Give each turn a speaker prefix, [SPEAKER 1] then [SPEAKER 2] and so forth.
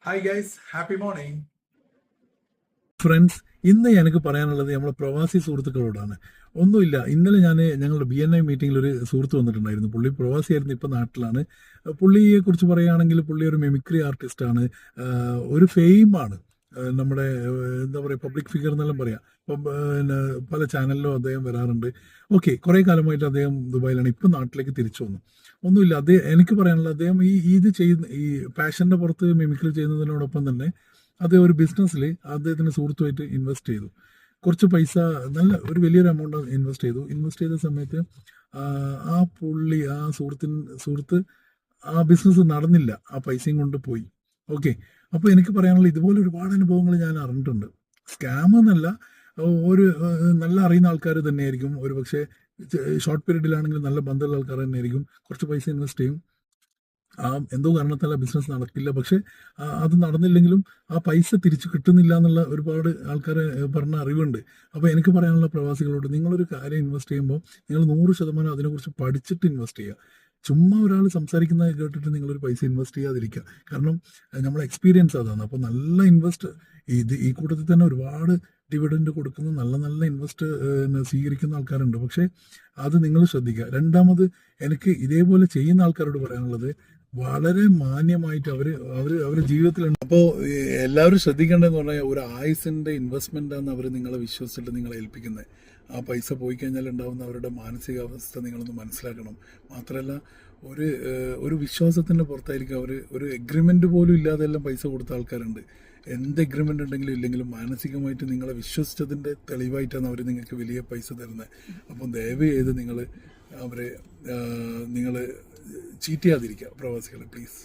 [SPEAKER 1] Hi guys, happy morning.
[SPEAKER 2] Friends, ഇന്ന് എനിക്ക് പറയാനുള്ളത് നമ്മുടെ പ്രവാസി സുഹൃത്തുക്കളോടാണ്. ഒന്നുമില്ല, ഇന്നലെ ഞങ്ങളുടെ BNI മീറ്റിംഗിൽ ഒരു സുഹൃത്ത് വന്നിട്ടുണ്ടായിരുന്നു. പുള്ളി പ്രവാസിയായിരുന്നു, ഇപ്പം നാട്ടിലാണ്. പുള്ളിയെ കുറിച്ച് പറയുകയാണെങ്കിൽ പുള്ളി ഒരു മെമിക്രി ആർട്ടിസ്റ്റാണ്, ഒരു ഫെയിമാണ്. നമ്മുടെ എന്താ പറയുക, പബ്ലിക് ഫിഗർ എന്നെല്ലാം പറയാം. ഇപ്പം പിന്നെ പല ചാനലിലും അദ്ദേഹം വരാറുണ്ട്. ഓക്കെ, കുറേ കാലമായിട്ട് അദ്ദേഹം ദുബായിലാണ്, ഇപ്പം നാട്ടിലേക്ക് തിരിച്ചു വന്നു. ഒന്നുമില്ല, എനിക്ക് പറയാനുള്ളത്, അദ്ദേഹം ഇത് ചെയ്യുന്ന ഈ പാഷൻ്റെ പുറത്ത് മെമിക്രി ചെയ്യുന്നതിനോടൊപ്പം തന്നെ അദ്ദേഹം ഒരു ബിസിനസ്സിൽ അദ്ദേഹത്തിൻ്റെ സുഹൃത്തുമായിട്ട് ഇൻവെസ്റ്റ് ചെയ്തു. കുറച്ച് പൈസ, നല്ല ഒരു വലിയൊരു എമൗണ്ട് ഇൻവെസ്റ്റ് ചെയ്ത സമയത്ത് ആ സുഹൃത്ത് ആ ബിസിനസ് നടന്നില്ല, ആ പൈസയും കൊണ്ട് പോയി. ഓക്കെ, അപ്പോൾ എനിക്ക് പറയാനുള്ള ഇതുപോലെ ഒരുപാട് അനുഭവങ്ങൾ ഞാൻ അറിഞ്ഞിട്ടുണ്ട്. സ്കാം എന്നല്ല, ഒരു നല്ല അറിയുന്ന ആൾക്കാർ തന്നെയായിരിക്കും, ഒരു പക്ഷേ ഷോർട്ട് പീരീഡിലാണെങ്കിൽ നല്ല ബന്ധമുള്ള ആൾക്കാർ തന്നെയായിരിക്കും, കുറച്ച് പൈസ ഇൻവെസ്റ്റ് ചെയ്യും, എന്തോ കാരണത്താൽ ആ ബിസിനസ് നടക്കില്ല. പക്ഷെ അത് നടന്നില്ലെങ്കിലും ആ പൈസ തിരിച്ചു കിട്ടുന്നില്ല എന്നുള്ള ഒരുപാട് ആൾക്കാരെ പറഞ്ഞ അറിവുണ്ട്. അപ്പോൾ എനിക്ക് പറയാനുള്ള പ്രവാസികളോട്, നിങ്ങളൊരു കാര്യം ഇൻവെസ്റ്റ് ചെയ്യുമ്പോൾ നിങ്ങൾ 100% അതിനെക്കുറിച്ച് പഠിച്ചിട്ട് ഇൻവെസ്റ്റ് ചെയ്യുക. ചുമ്മാ ഒരാൾ സംസാരിക്കുന്നത് കേട്ടിട്ട് നിങ്ങളൊരു പൈസ ഇൻവെസ്റ്റ് ചെയ്യാതിരിക്കുക. കാരണം നമ്മളെ എക്സ്പീരിയൻസ് അതാണ്. അപ്പോൾ നല്ല ഈ കൂട്ടത്തിൽ തന്നെ ഒരുപാട് ഡിവിഡൻഡ് കൊടുക്കുന്ന നല്ല നല്ല ഇൻവെസ്റ്റ് സ്വീകരിക്കുന്ന ആൾക്കാരുണ്ട്. പക്ഷേ അത് നിങ്ങൾ ശ്രദ്ധിക്കുക. രണ്ടാമത്, എനിക്ക് ഇതേപോലെ ചെയ്യുന്ന ആൾക്കാരോട് പറയാനുള്ളത്, വളരെ മാന്യമായിട്ട് അവരുടെ ജീവിതത്തിലുണ്ട്. അപ്പോൾ എല്ലാവരും ശ്രദ്ധിക്കേണ്ടതെന്ന് പറഞ്ഞാൽ, ഒരു ആയുസിൻ്റെ ഇൻവെസ്റ്റ്മെൻ്റാണ് അവർ നിങ്ങളെ വിശ്വസിച്ചിട്ട് നിങ്ങളെ ഏൽപ്പിക്കുന്നത്. ആ പൈസ പോയി കഴിഞ്ഞാൽ ഉണ്ടാകുന്ന അവരുടെ മാനസികാവസ്ഥ നിങ്ങളൊന്ന് മനസ്സിലാക്കണം. മാത്രമല്ല, ഒരു വിശ്വാസത്തിൻ്റെ പുറത്തായിരിക്കും അവർ, ഒരു എഗ്രിമെൻ്റ് പോലും ഇല്ലാതെ എല്ലാം പൈസ കൊടുത്ത ആൾക്കാരുണ്ട്. എന്ത് എഗ്രിമെൻ്റ് ഉണ്ടെങ്കിലും ഇല്ലെങ്കിലും മാനസികമായിട്ട് നിങ്ങളെ വിശ്വസിച്ചതിൻ്റെ തെളിവായിട്ടാണ് അവർ നിങ്ങൾക്ക് വലിയ പൈസ തരുന്നത്. അപ്പം ദയവ് ചെയ്ത് നിങ്ങൾ ചീറ്റ് ചെയ്യാതിരിക്കുക പ്രവാസികളെ, പ്ലീസ്.